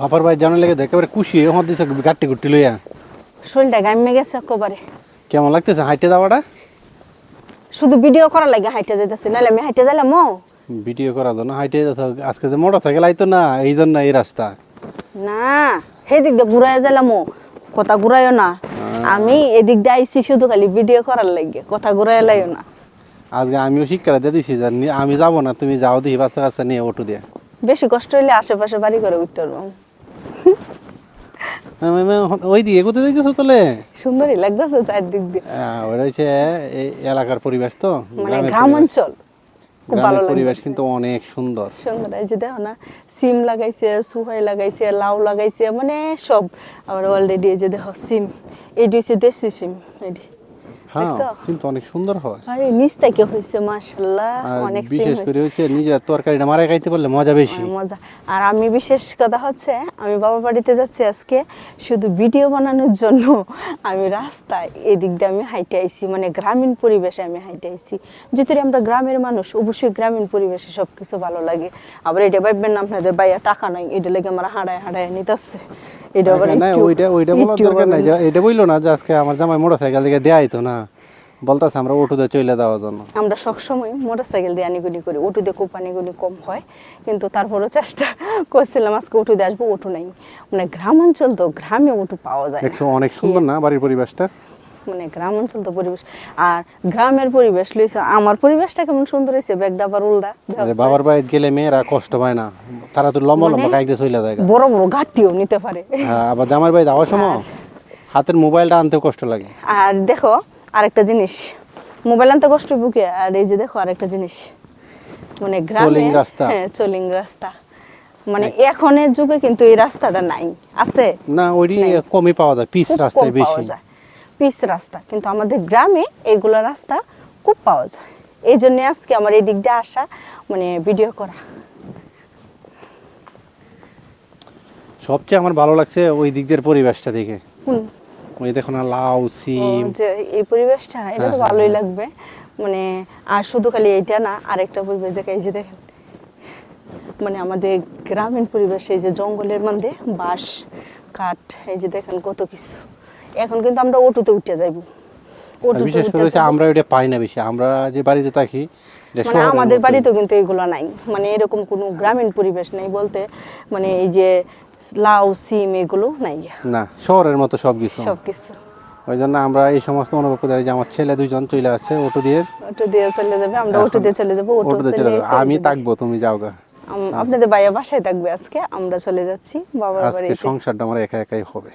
বাবার ভাই জানার লেগে একেবারে খুশি হয়ে হত দিছে গাট্টি গুট্টি লইয়া। শরীরটা গাইমে গেছে একেবারে। কেমন লাগতেছে হাইটে যাওয়াটা? শুধু ভিডিও করার লাগে হাইটে যাইতেছি, নাহলে আমি হাইটে যাইলাম ও। ভিডিও করার জন্য হাইটে যাচ্ছে। আজকে যে মোটরসাইকেল আইতো না, এই জন্য এই রাস্তা। না সেই দিক দিয়ে ঘুরাই যাইলাম ও, কথা ঘুরাইও না। আমি এদিক দিয়ে আইছি শুধু খালি ভিডিও করার লাগে, কথা ঘুরাই লাইও না। আজকে আমিও শিক্ষা দিয়ে দিছি যে আমি যাবো না, তুমি যাও দেখি বাচ্চা কাচ্চা নিয়ে অটো দিয়ে। বেশি কষ্ট হইলে আশেপাশে বাড়ি করে উঠতে পারবো। ওই দিকে কোথায় যাইতেছো তাহলে? সুন্দরই লাগতেছে চারদিক দিয়ে, ওটা হচ্ছে এই এলাকার পরিবেশ তো, মানে গ্রাম অঞ্চল। খুব ভালো গ্রামের পরিবেশ লাগছে, কিন্তু অনেক সুন্দর। সুন্দর। এই যে দেখো না, সিম লাগাইছে, সুহাই লাগাইছে, লাউ লাগাইছে, মানে সব। আবার অলরেডি এই যে দেখো সিম, এটি হচ্ছে দেশি সিম। এটি হ্যাঁ, দেখছো? সিম তো অনেক সুন্দর হয়। আরে নিচ থেকে হয়েছে মাশাআল্লাহ, আর অনেক সিম বিশেষ করে হয়েছে। হচ্ছে নিজের তরকারিটা মারা খাইতে পারলে মজা বেশি। মজা। আর আমি বিশেষ কথা হচ্ছে, আমি বাবার বাড়িতে যাচ্ছি আজকে শুধু ভিডিও বানানোর জন্য। আমি রাস্তায় এদিক দিয়ে আমি হাইটে আইছি, মানে গ্রামীণ পরিবেশে আমি হাইটে আইছি। যেহেতু আমরা গ্রামের মানুষ, অবশ্যই গ্রামীণ পরিবেশে সব কিছু ভালো লাগে। আবার এটা ভাববেন না আপনাদের ভাইয়া টাকা নাই, এটা লেগে আমার হাঁড়ায় হাঁড়ায় নিতেছে। এটা আবার ওইটা বলার দরকার নাই, এটা বললো না যে আজকে আমার জামাই মোটরসাইকেল দিকে দেয়াই তো না, বলতেছে আমরা অটোতে চলে যাওয়ার জন্য। আমরা সবসময় মোটরসাইকেল দিয়ে আনিগুনি করি, অটো দিয়ে খুব আনিগুনি কম হয়, কিন্তু তারপরেও চেষ্টা করছিলাম আজকে অটো দিয়ে আসবো, অটো নাই। মানে গ্রাম অঞ্চল তো, গ্রামে অটো পাওয়া যায় দেখছো অনেক সুন্দর না বাড়ির পরিবেশটা? মানে গ্রাম অঞ্চল তো পরিবেশ। আর গ্রামের পরিবেশ লইছে, আমার পরিবেশটা কেমন সুন্দর হয়েছে, ব্যাগটা আবার উল্টা। বাবার বাড়িতে গেলে মেয়েরা কষ্ট পায় না, তারা তো লম্বা লম্বা কাইতে চলে যায়। বড় বড় ঘাটিও নিতে পারে। হ্যাঁ, আবার জামার বাড়ি যাওয়ার সময় হাতের মোবাইলটা আনতেও কষ্ট লাগে। আর দেখো আরেকটা জিনিস, মোবাইল আনতে কষ্ট বুকে। আর এই যে দেখো আরেকটা জিনিস, মানে গ্রামে রাস্তা। হ্যাঁ, চলিং রাস্তা। মানে এখনের যুগে কিন্তু এই রাস্তাটা নাই, আছে না, ওইটি কমই পাওয়া যায়, পিচ রাস্তায় বেশি। পিচ রাস্তা, কিন্তু আমাদের গ্রামে এইগুলো রাস্তা খুব পাওয়া যায়। এই জন্য আজকে আমার এই দিক দিয়ে আসা, মানে ভিডিও করা। সবচেয়ে আমার ভালো লাগছে ওই দিক দিয়ে পরিবেশটা দেখে। হুম, ওই দেখো না, লাউ সিম। যে এই পরিবেশটা, এটা তো ভালোই লাগবে। মানে আর শুধু খালি এইটা না, আরেকটা পরিবেশ দেখে, এই যে দেখেন, মানে আমাদের গ্রামীণ পরিবেশে এই যে জঙ্গলের মধ্যে বাঁশ কাঠ, এই যে দেখেন কত কিছু। এখন কিন্তু আমরা অটোতে উঠে যাইব, বিশেষ করে আমরা এটা পাই না বেশি, আমরা যে বাড়িতে থাকি মানে আমাদের বাড়িতেও কিন্তু এগুলো নাই। মানে এরকম কোনো গ্রামীণ পরিবেশ নাই বলতে, মানে এই যে লাউ সিম এগুলো নাই না, শহরের মতো সবকিছু। ওই জন্য আমরা এই সমস্ত অনুভব করি যে আমার ছেলে দুইজন চলে আসছে অটো দিয়ে চলে যাবে, আমরা অটো দিয়ে চলে যাবো। আমি থাকবো, তুমি যাও গা। আপনাদের ভাইয়া বাসায় থাকবে আজকে, আমরা চলে যাচ্ছি বাবার বাড়িতে। আজকে সংসারটা আমার একা একাই হবে।